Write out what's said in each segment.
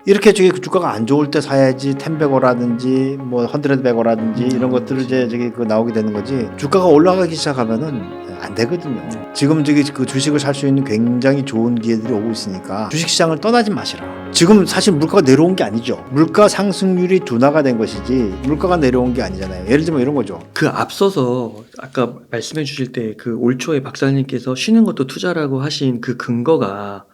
이렇게 저기 주가가 안 좋을 때 사야지 10배고라든지 뭐 100배고라든지 이런 것들을 이제 저기 그 나오게 되는 거지. 주가가 올라가기 시작하면은 안 되거든요. 지금 저기 그 주식을 살 수 있는 굉장히 좋은 기회들이 오고 있으니까 주식 시장을 떠나지 마시라. 지금 사실 물가가 내려온 게 아니죠. 물가 상승률이 둔화가 된 것이지 물가가 내려온 게 아니잖아요. 예를 들면 이런 거죠. 그 앞서서 아까 말씀해 주실 때 그 올 초에 박사님께서 쉬는 것도 투자라고 하신 그 근거가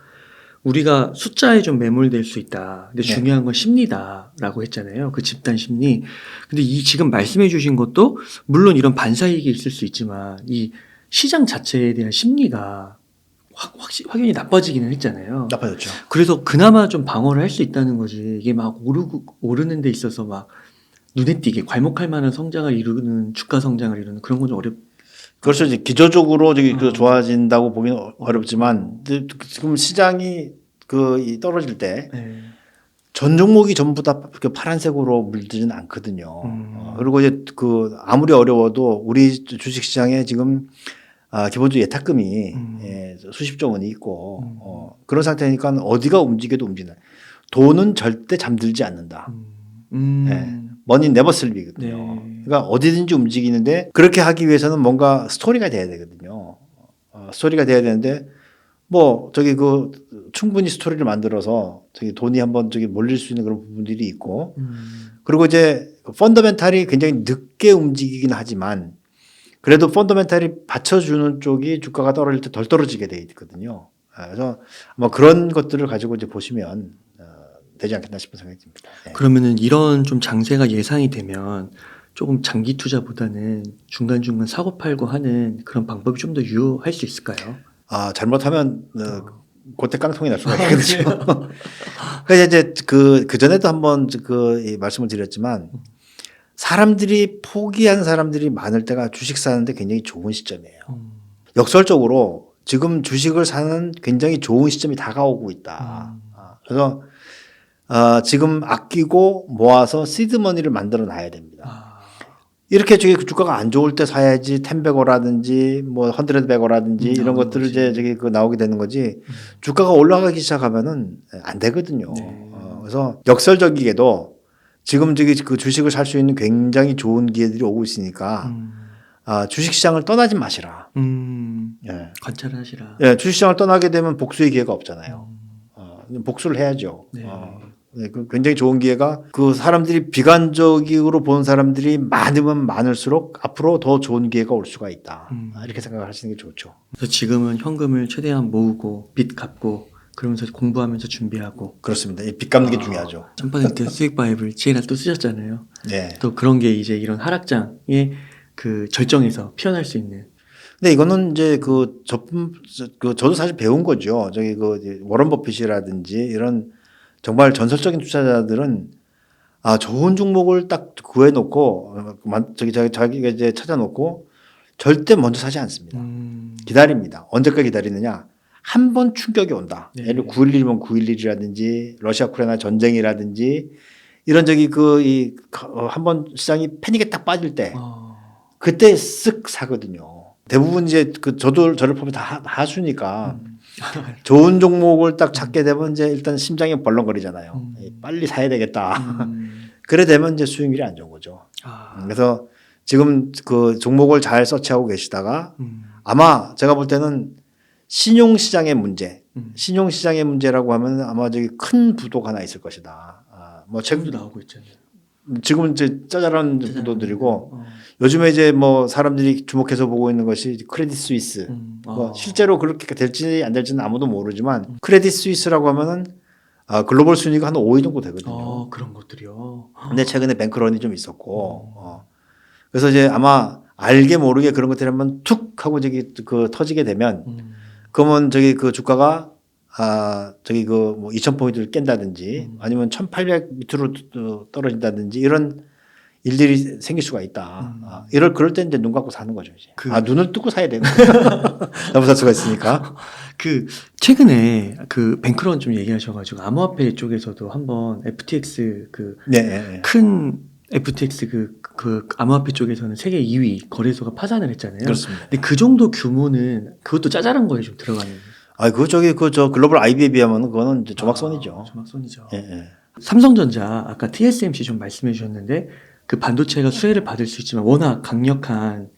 우리가 숫자에 좀 매몰될 수 있다. 근데 네. 중요한 건 심리다라고 했잖아요. 그 집단 심리. 근데 이 지금 말씀해 주신 것도 물론 이런 반사이익이 있을 수 있지만 이 시장 자체에 대한 심리가 확연히 나빠지기는 했잖아요. 나빠졌죠. 그래서 그나마 좀 방어를 할 수 있다는 거지. 이게 막 오르는 데 있어서 막 눈에 띄게 괄목할 만한 성장을 이루는 주가 성장을 이루는 그런 건 좀 그렇죠. 이제 기저적으로 저기 그 좋아진다고 보기는 어렵지만 지금 시장이 그 떨어질 때 전 종목이 전부 다 파란색으로 물들지는 않거든요. 그리고 이제 그 아무리 어려워도 우리 주식 시장에 지금 기본적으로 예탁금이 수십조 원이 있고 그런 상태니까 어디가 움직여도 움직이는. 돈은 절대 잠들지 않는다. 머니 네버 슬립이거든요. 네. 그러니까 어디든지 움직이는데 그렇게 하기 위해서는 뭔가 스토리가 돼야 되거든요. 스토리가 돼야 되는데 뭐 저기 그 충분히 스토리를 만들어서 저기 돈이 한번 저기 몰릴 수 있는 그런 부분들이 있고 그리고 이제 펀더멘탈이 굉장히 늦게 움직이긴 하지만 그래도 펀더멘탈이 받쳐주는 쪽이 주가가 떨어질 때 덜 떨어지게 돼 있거든요. 그래서 뭐 그런 것들을 가지고 이제 보시면 되지 않겠나 싶은 생각이 듭니다. 네. 그러면은 이런 좀 장세가 예상이 되면 조금 장기 투자보다는 중간중간 사고 팔고 하는 그런 방법이 좀 더 유효할 수 있을까요? 잘못하면 그때 깡통이 날 수가 있거든요. 그래서 이제 그 전에도 한번 이 말씀을 드렸지만 사람들이 포기한 사람들이 많을 때가 주식 사는데 굉장히 좋은 시점이에요. 역설적으로 지금 주식을 사는 굉장히 좋은 시점이 다가오고 있다. 그래서 지금 아끼고 모아서 시드머니를 만들어 놔야 됩니다. 이렇게 저기 주가가 안 좋을 때 사야지 10배고라든지 뭐 100배고라든지 이런 것들을 이제 저기 그 나오게 되는 거지. 주가가 올라가기 시작하면은 안 되거든요. 그래서 역설적이게도 지금 저기 그 주식을 살 수 있는 굉장히 좋은 기회들이 오고 있으니까 주식 시장을 떠나지 마시라. 예. 관찰하시라. 예, 주식 시장을 떠나게 되면 복수의 기회가 없잖아요. 복수를 해야죠. 네. 네, 그 굉장히 좋은 기회가 그 사람들이 비관적으로 보는 사람들이 많으면 많을수록 앞으로 더 좋은 기회가 올 수가 있다. 이렇게 생각을 하시는 게 좋죠. 그래서 지금은 현금을 최대한 모으고 빚 갚고 그러면서 공부하면서 준비하고. 그렇습니다. 이 빚 갚는 게 중요하죠. 1000% 수익 바이블 지혜라 또 쓰셨잖아요. 네. 또 그런 게 이제 이런 하락장의 그 절정에서 피어날 수 있는. 근데 이거는 이제 저도 사실 배운 거죠. 저기 그 워런 버핏이라든지 이런 정말 전설적인 투자자들은 좋은 종목을 딱 구해놓고 자기가 이제 찾아놓고 절대 먼저 사지 않습니다. 기다립니다. 언제까지 기다리느냐? 한 번 충격이 온다. 네. 예를 9.11이면 9.11이라든지 러시아 우크라이나 전쟁이라든지 이런 저기 한 번 시장이 패닉에 딱 빠질 때 그때 쓱 사거든요. 대부분 이제 저를 보면 다 하수니까 좋은 종목을 딱 찾게 되면 이제 일단 심장이 벌렁거리잖아요. 빨리 사야 되겠다. 그래 되면 이제 수익률이 안 좋은 거죠. 그래서 지금 그 종목을 잘 서치하고 계시다가 아마 제가 볼 때는 신용시장의 문제, 신용시장의 문제라고 하면 아마 저기 큰 부도가 하나 있을 것이다. 뭐 지금도 나오고 있잖아요. 지금은 이제 짜잘한 부도들이고 요즘에 이제 뭐 사람들이 주목해서 보고 있는 것이 크레딧 스위스. 뭐 실제로 그렇게 될지 안 될지는 아무도 모르지만 크레딧 스위스라고 하면은 글로벌 순위가 한 5위 정도 되거든요. 그런 것들이요. 근데 최근에 뱅크런이 좀 있었고 그래서 이제 아마 알게 모르게 그런 것들이 한번 툭 하고 저기 그 터지게 되면 그러면 저기 그 주가가 저기 뭐 2000포인트를 깬다든지 아니면 1800 밑으로 떨어진다든지 이런 일들이 생길 수가 있다. 그럴 때 이제 눈 감고 사는 거죠. 이제. 눈을 뜨고 사야 되는 거예요. 잘못 살 수가 있으니까. 최근에 뱅크런 좀 얘기하셔가지고 암호화폐 쪽에서도 한번 FTX 큰 FTX 그 암호화폐 쪽에서는 세계 2위 거래소가 파산을 했잖아요. 그렇습니다. 근데 그 정도 규모는 그것도 짜잘한 거에 좀 들어가는. 아, 그 저기 그 저 글로벌 IB에 비하면 그거는 이제 조막선이죠. 조막선이죠. 예, 예. 삼성전자 아까 TSMC 좀 말씀해 주셨는데 그 반도체가 수혜를 받을 수 있지만 워낙 강력한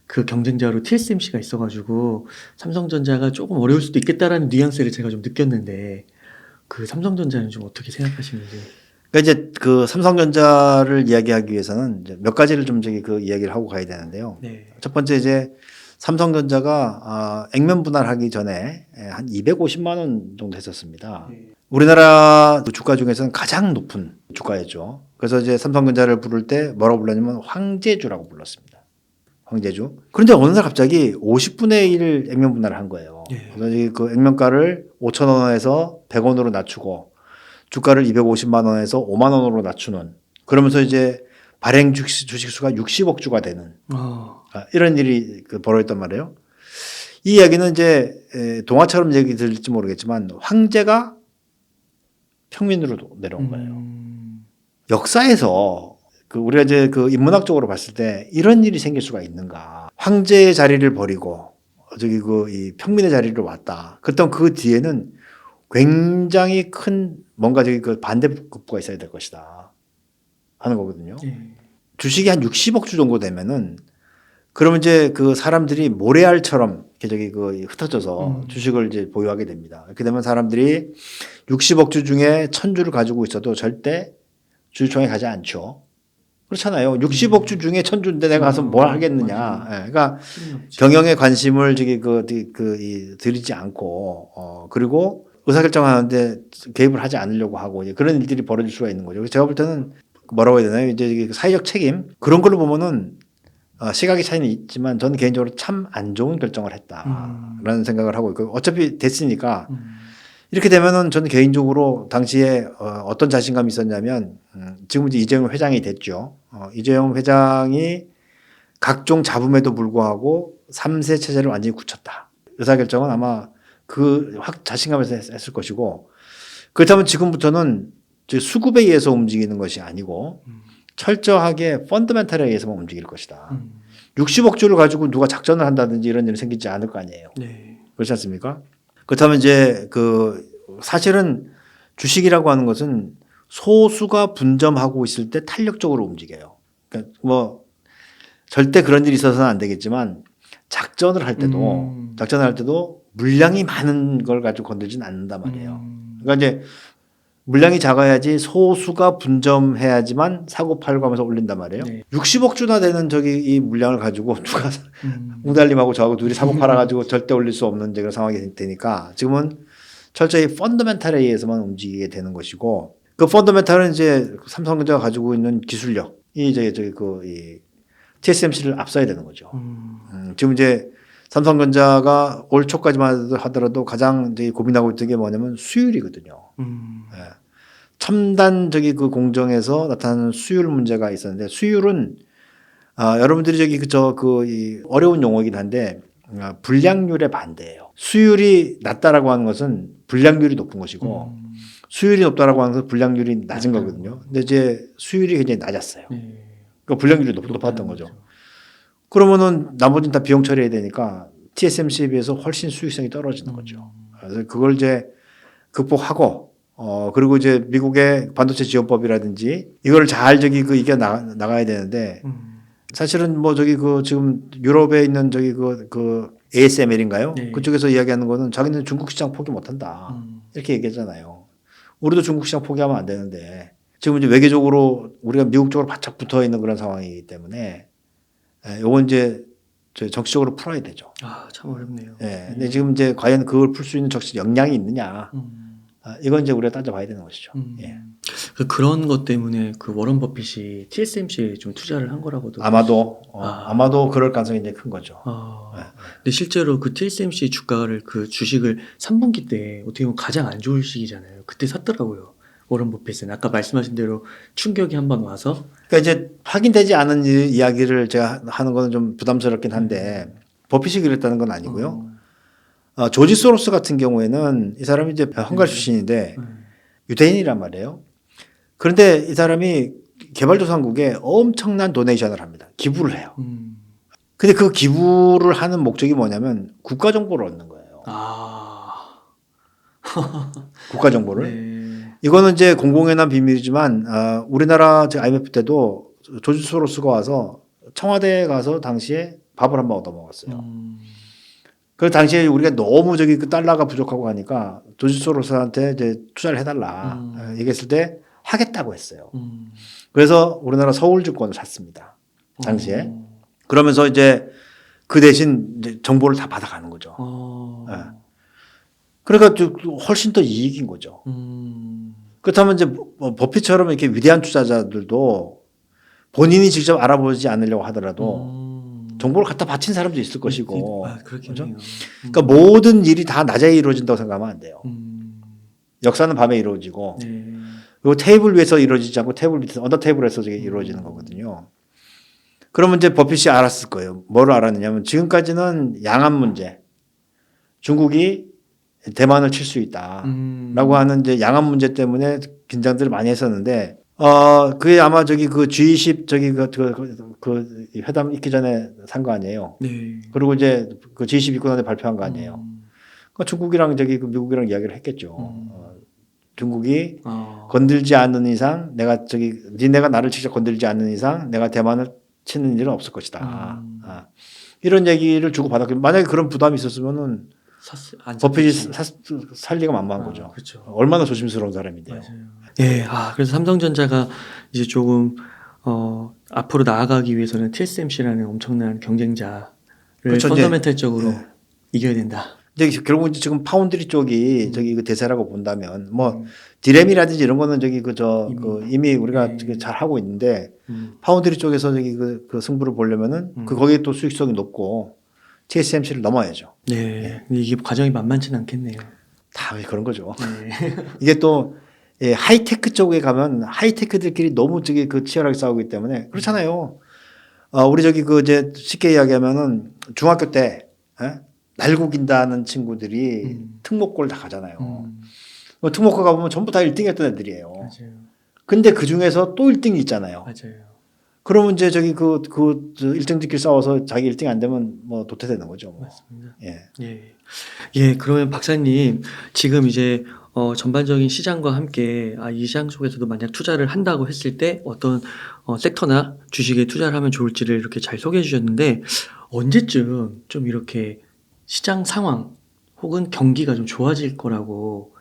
그 경쟁자로 TSMC가 있어가지고 삼성전자가 조금 어려울 수도 있겠다라는 뉘앙스를 제가 좀 느꼈는데 그 삼성전자는 좀 어떻게 생각하시는지. 그러니까 이제 그 삼성전자를 이야기하기 위해서는 이제 몇 가지를 좀 저기 그 이야기를 하고 가야 되는데요. 네. 첫 번째 이제 삼성전자가 액면 분할하기 전에 한 250만 원 정도 했었습니다. 네. 우리나라 그 주가 중에서는 가장 높은 주가였죠. 그래서 이제 삼성전자를 부를 때 뭐라고 불렀냐면 황제주라고 불렀습니다. 황제주. 그런데 어느 날 갑자기 50분의 1 액면 분할을 한 거예요. 네. 그래서 그 액면가를 5,000원에서 100원으로 낮추고 주가를 250만 원에서 5만 원으로 낮추는, 그러면서 이제 발행 주식수가 60억 주가 되는 이런 일이 벌어졌단 말이에요. 이 이야기는 이제 동화처럼 얘기 들릴지 모르겠지만 황제가 평민으로 내려온 거예요. 역사에서 그 우리가 이제 그 인문학적으로 봤을 때 이런 일이 생길 수가 있는가? 황제의 자리를 버리고 저기 그 이 평민의 자리로 왔다. 그랬던 그 뒤에는 굉장히 큰 뭔가 저기 그 반대급부가 있어야 될 것이다 하는 거거든요. 네. 주식이 한 60억 주 정도 되면은 그러면 이제 그 사람들이 모래알처럼 이렇게 저기 그 흩어져서 주식을 이제 보유하게 됩니다. 이렇게 되면 사람들이 60억 주 중에 1000주를 가지고 있어도 절대 주주총회 가지 않죠. 그렇잖아요. 60억 주 중에 1000주인데 내가 가서 뭘 하겠느냐. 예, 그러니까 경영에 관심을 저기 들이지 않고 그리고 의사결정하는데 개입을 하지 않으려고 하고 이제 그런 일들이 벌어질 수가 있는 거죠. 제가 볼 때는 뭐라고 해야 되나요? 이제 사회적 책임 그런 걸로 보면은 시각의 차이는 있지만 저는 개인적으로 참 안 좋은 결정을 했다라는 생각을 하고 있고, 어차피 됐으니까 이렇게 되면은 저는 개인적으로 당시에 어떤 자신감이 있었냐면 지금 이제 이재용 회장이 됐죠. 이재용 회장이 각종 잡음에도 불구하고 3세 체제를 완전히 굳혔다. 의사결정은 아마 그 자신감에서 했을 것이고, 그렇다면 지금부터는 수급에 의해서 움직이는 것이 아니고 철저하게 펀더멘탈에 의해서만 움직일 것이다. 60억 주를 가지고 누가 작전을 한다든지 이런 일은 생기지 않을 거 아니에요. 네. 그렇지 않습니까? 그렇다면 이제 그 사실은 주식이라고 하는 것은 소수가 분점하고 있을 때 탄력적으로 움직여요. 그러니까 뭐 절대 그런 일이 있어서는 안 되겠지만 작전을 할 때도 물량이 많은 걸 가지고 건들지는 않는단 말이에요. 그러니까 이제 물량이 작아야지 소수가 분점해야지만 사고 팔고 하면서 올린단 말이에요. 네. 60억 주나 되는 저기 이 물량을 가지고 누가 웅달림하고 저하고 둘이 사고 팔아가지고 절대 올릴 수 없는 그런 상황이 되니까 지금은 철저히 펀더멘탈에 의해서만 움직이게 되는 것이고, 그 펀더멘탈은 이제 삼성전자가 가지고 있는 기술력이 이제 이 TSMC를 앞서야 되는 거죠. 지금 이제 삼성전자가 올 초까지만 하더라도 가장 이제 고민하고 있던 게 뭐냐면 수율이거든요. 예. 첨단 그 공정에서 나타나는 수율 문제가 있었는데, 수율은 여러분들이 이 어려운 용어이긴 한데 불량률에 반대예요. 수율이 낮다라고 하는 것은 불량률이 높은 것이고 수율이 높다라고 하는 것은 불량률이 낮은 거거든요. 근데 이제 수율이 굉장히 낮았어요. 그러니까 불량률이 높았던 거죠. 그러면은 나머지는 다 비용 처리해야 되니까 TSMC에 비해서 훨씬 수익성이 떨어지는 거죠. 그래서 그걸 이제 극복하고 그리고 이제 미국의 반도체 지원법이라든지 이걸 잘 이겨 나가야 되는데, 사실은 뭐 지금 유럽에 있는 그 ASML인가요? 네. 그쪽에서 이야기하는 거는 자기는 중국 시장 포기 못 한다. 이렇게 얘기하잖아요. 우리도 중국 시장 포기하면 안 되는데 지금 이제 외교적으로 우리가 미국 쪽으로 바짝 붙어 있는 그런 상황이기 때문에 요건 이제 정치적으로 풀어야 되죠. 참 어렵네요. 근데 지금 이제 과연 그걸 풀 수 있는 정치 역량이 있느냐? 이건 이제 우리가 따져봐야 되는 것이죠. 예. 그런 것 때문에 그 워런 버핏이 TSMC에 좀 투자를 한 거라고도. 아마도 그럴 가능성이 이제 큰 거죠. 근데 실제로 그 TSMC 주가를 그 주식을 3분기 때 어떻게 보면 가장 안 좋을 시기잖아요. 그때 샀더라고요. 워런 버핏은 아까 말씀하신 대로 충격이 한번 와서. 그러니까 이제 확인되지 않은 이야기를 제가 하는 거는 좀 부담스럽긴 한데 버핏이 그랬다는 건 아니고요. 조지 소로스 같은 경우에는 이 사람이 이제 헝가리 출신인데 유대인이란 말이에요. 그런데 이 사람이 개발도상국에 엄청난 도네이션을 합니다. 기부를 해요. 근데 그 기부를 하는 목적이 뭐냐면 국가 정보를 얻는 거예요. 국가 정보를. 네. 이거는 이제 공공연한 비밀이지만 우리나라 IMF 때도 조지 소로스가 와서 청와대에 가서 당시에 밥을 한번 얻어 먹었어요. 그 당시에 우리가 너무 그 달러가 부족하고 하니까 조지 소로스한테 이제 투자를 해달라 얘기했을 때 하겠다고 했어요. 그래서 우리나라 서울증권을 샀습니다. 당시에. 그러면서 이제 그 대신 이제 정보를 다 받아가는 거죠. 네. 그러니까 훨씬 더 이익인 거죠. 그렇다면 이제 버핏처럼 이렇게 위대한 투자자들도 본인이 직접 알아보지 않으려고 하더라도 정보를 갖다 바친 사람도 있을 것이고. 그렇겠네요. 그렇죠? 그러니까 모든 일이 다 낮에 이루어진다고 생각하면 안 돼요. 역사는 밤에 이루어지고 네. 그리고 테이블 위에서 이루어지지 않고 테이블 밑에서 언더 테이블에서 이루어지는 거거든요. 그러면 이제 버핏이 알았을 거예요. 뭐를 알았느냐면 지금까지는 양안 문제, 중국이 대만을 칠 수 있다라고 하는 이제 양안 문제 때문에 긴장들을 많이 했었는데 그게 아마 그 G20 그 회담 있기 전에 산 거 아니에요. 네. 그리고 이제 그 G20 있고 나서 발표한 거 아니에요. 그러니까 중국이랑 그 미국이랑 이야기를 했겠죠. 중국이 건들지 않는 이상 니네가 나를 직접 건들지 않는 이상 내가 대만을 치는 일은 없을 것이다. 이런 얘기를 주고 받았고 만약에 그런 부담이 있었으면은 버핏이 살 리가 만만한 거죠. 그렇죠. 얼마나 조심스러운 사람인데요. 맞아요. 예, 그래서 삼성전자가 이제 조금 앞으로 나아가기 위해서는 TSMC라는 엄청난 경쟁자를 그렇죠, 펀더멘탈적으로 네. 이겨야 된다. 이제 결국 이제 지금 파운드리 쪽이 그 대세라고 본다면 뭐 디램이라든지 이런 거는 이미 우리가 잘 하고 있는데 파운드리 쪽에서 그 승부를 보려면은 거기에 또 수익성이 높고 TSMC를 넘어야죠. 네, 근데 이게 과정이 만만치는 않겠네요. 다 그런 거죠. 네. 이게 또 하이테크 쪽에 가면 하이테크들끼리 너무 치열하게 싸우기 때문에 그렇잖아요. 우리 이제 쉽게 이야기하면은 중학교 때 날고 긴다는 친구들이 특목고를 다 가잖아요. 특목고 가보면 전부 다 1등 했던 애들이에요. 맞아요. 근데 그 중에서 또 1등이 있잖아요. 맞아요. 그러면 이제 1등들끼리 싸워서 자기 1등 안 되면 뭐 도태되는 거죠. 뭐. 맞습니다. 예. 예, 그러면 박사님 지금 이제 전반적인 시장과 함께 이 시장 속에서도 만약 투자를 한다고 했을 때 어떤 섹터나 주식에 투자를 하면 좋을지를 이렇게 잘 소개해 주셨는데 언제쯤 좀 이렇게 시장 상황 혹은 경기가 좀 좋아질 거라고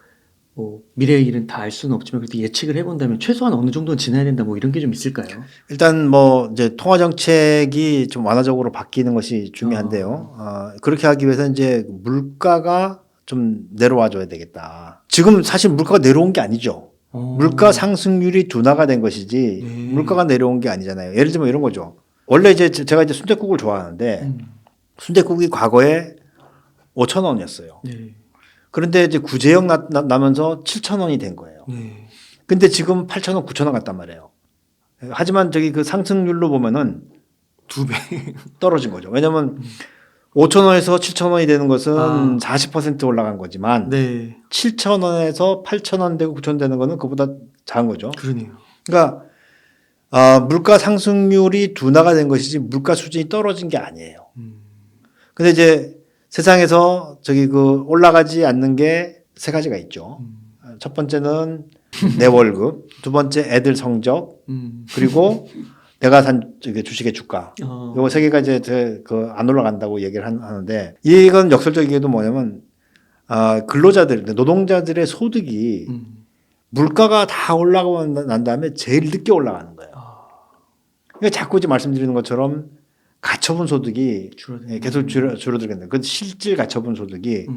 미래의 일은 다 알 수는 없지만 그래도 예측을 해본다면 최소한 어느 정도는 지나야 된다 뭐 이런 게 좀 있을까요? 일단 뭐 이제 통화 정책이 좀 완화적으로 바뀌는 것이 중요한데요. 그렇게 하기 위해서 이제 물가가 좀 내려와 줘야 되겠다. 지금 사실 물가가 내려온 게 아니죠. 물가 상승률이 둔화가 된 것이지 물가가 내려온 게 아니잖아요. 예를 들면 이런 거죠. 원래 이제 제가 이제 순댓국을 좋아하는데 순댓국이 과거에 5,000원이었어요. 네. 그런데 이제 구제역 나면서 7,000원이 된 거예요. 네. 근데 지금 8,000원, 9,000원 갔단 말이에요. 하지만 그 상승률로 보면은 2배 떨어진 거죠. 왜냐면 5,000원에서 7,000원이 되는 것은 40% 올라간 거지만 네. 7,000원에서 8,000원 되고 9,000원 되는 거는 그보다 작은 거죠. 그러네요. 그러니까 물가 상승률이 둔화가 된 것이지 물가 수준이 떨어진 게 아니에요. 근데 이제 세상에서 올라가지 않는 게 세 가지가 있죠. 첫 번째는 내 월급, 두 번째 애들 성적, 그리고 내가 산 주식의 주가. 요거 세 개가 이제 안 올라간다고 얘기를 하는데 이건 역설적이게도 뭐냐면 근로자들, 노동자들의 소득이 물가가 다 올라가고 난 다음에 제일 늦게 올라가는 거예요. 그러니까 자꾸 이제 말씀드리는 것처럼 가처분 소득이 계속 줄어들겠네. 그 실질 가처분 소득이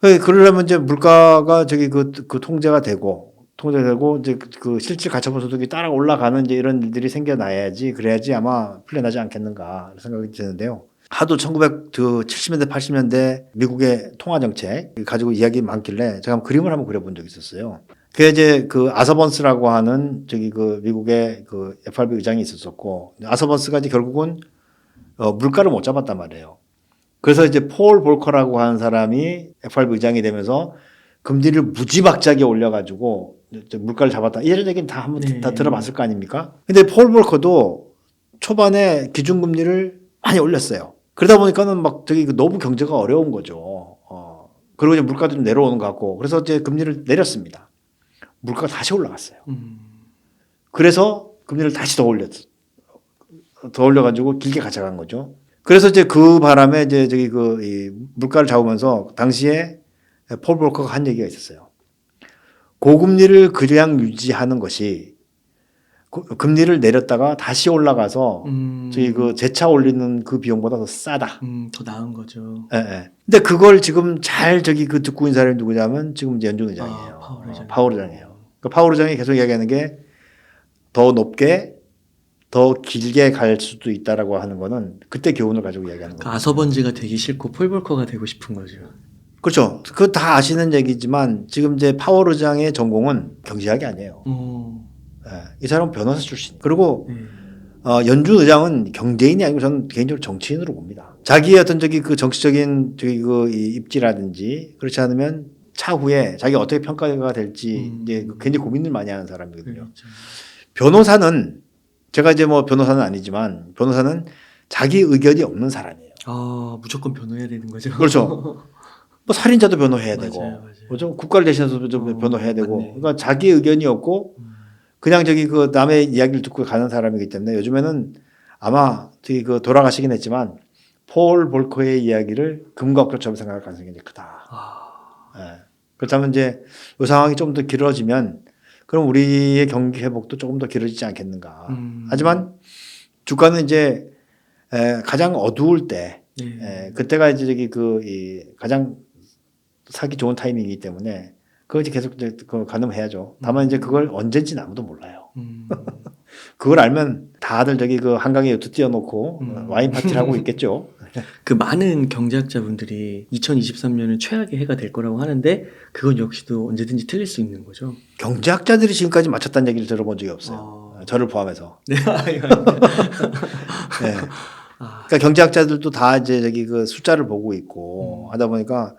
그러려면 이제 물가가 그 통제가 되고 이제 그 실질 가처분 소득이 따라 올라가는 이제 이런 일들이 생겨나야지 그래야지 아마 풀려나지 않겠는가 생각이 드는데요. 하도 1970년대 80년대 미국의 통화 정책 가지고 이야기 많길래 제가 그림을 한번 그려본 적이 있었어요. 그게 이제 그 아서번스라고 하는 그 미국의 그 FRB 의장이 있었었고 아서번스가 이제 결국은 물가를 못 잡았단 말이에요. 그래서 이제 폴 볼커라고 하는 사람이 FRB 의장이 되면서 금리를 무지막지하게 올려가지고 물가를 잡았다. 이런 얘기는 다 한번 다 들어봤을 거 아닙니까? 근데 폴 볼커도 초반에 기준금리를 많이 올렸어요. 그러다 보니까는 너무 경제가 어려운 거죠. 그리고 이제 물가도 좀 내려오는 것 같고 그래서 이제 금리를 내렸습니다. 물가가 다시 올라갔어요. 그래서 금리를 다시 더 올려가지고 길게 가져간 거죠. 그래서 이제 그 바람에 이제 저기 이 물가를 잡으면서 당시에 폴 볼커가 한 얘기가 있었어요. 고금리를 그냥 유지하는 것이 금리를 내렸다가 다시 올라가서 저기 재차 올리는 그 비용보다 더 싸다. 더 나은 거죠. 예, 예. 근데 그걸 지금 잘 저기 듣고 있는 사람이 누구냐면 지금 이제 연준 의장이에요. 파월 의장. 파월 의장이에요. 그 파월 의장이 계속 이야기하는 게 더 높게 더 길게 갈 수도 있다라고 하는 거는 그때 교훈을 가지고 이야기하는 거예요. 아서번지가 되기 싫고 폴 볼커가 되고 싶은 거죠. 그렇죠. 그거 다 아시는 얘기지만 지금 이제 파월 의장의 전공은 경제학이 아니에요. 예, 이 사람은 변호사 출신. 그리고 연준 의장은 경제인이 아니고 저는 개인적으로 정치인으로 봅니다. 자기의 어떤 저기 그 정치적인 저기 이 입지라든지 그렇지 않으면 차후에 자기가 어떻게 평가가 될지 이제 굉장히 고민을 많이 하는 사람이거든요. 그렇죠. 변호사는 제가 이제 뭐 변호사는 아니지만 변호사는 자기 의견이 없는 사람이에요. 무조건 변호해야 되는 거죠. 그렇죠. 뭐 살인자도 변호해야 맞아요, 되고, 맞아요. 그렇죠? 국가를 대신해서도 좀 변호해야 되고, 맞네. 그러니까 자기 의견이 없고 그냥 저기 그 남의 이야기를 듣고 가는 사람이기 때문에 요즘에는 아마 저기 그 돌아가시긴 했지만 폴 볼커의 이야기를 금과 옥조처럼 생각할 가능성이 굉장히 크다. 예. 그렇다면 이제 이 상황이 좀 더 길어지면 그럼 우리의 경기 회복도 조금 더 길어지지 않겠는가. 하지만 주가는 이제 가장 어두울 때 그때가 이제 저기 이 가장 사기 좋은 타이밍이기 때문에 그걸 이제 계속 이제 가늠해야죠. 다만 이제 그걸 언제인지는 아무도 몰라요. 그걸 알면 다들 저기 그 한강에 요트 띄워놓고 와인 파티를 하고 있겠죠. 그 많은 경제학자분들이 2023년은 최악의 해가 될 거라고 하는데 그건 역시도 언제든지 틀릴 수 있는 거죠. 경제학자들이 지금까지 맞췄다는 얘기를 들어본 적이 없어요. 저를 포함해서. 네. 네. 그러니까 경제학자들도 다 이제 저기 그 숫자를 보고 있고 하다 보니까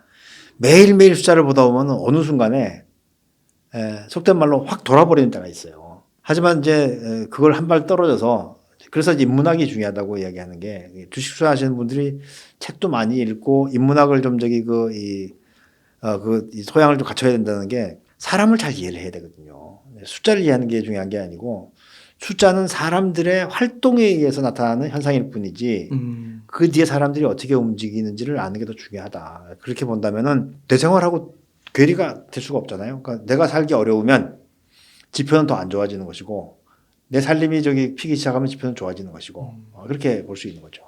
매일매일 숫자를 보다 보면 어느 순간에 속된 말로 확 돌아버리는 때가 있어요. 하지만 이제 그걸 한 발 떨어져서 그래서 이제 인문학이 중요하다고 이야기하는 게 주식 투자하시는 분들이 책도 많이 읽고 인문학을 좀 저기 이 소양을 좀 갖춰야 된다는 게 사람을 잘 이해를 해야 되거든요. 숫자를 이해하는 게 중요한 게 아니고 숫자는 사람들의 활동에 의해서 나타나는 현상일 뿐이지 그 뒤에 사람들이 어떻게 움직이는지를 아는 게 더 중요하다. 그렇게 본다면은 내 생활하고 괴리가 될 수가 없잖아요. 그러니까 내가 살기 어려우면 지표는 더 안 좋아지는 것이고 내 살림이 저기 피기 시작하면 지표는 좋아지는 것이고 그렇게 볼 수 있는 거죠.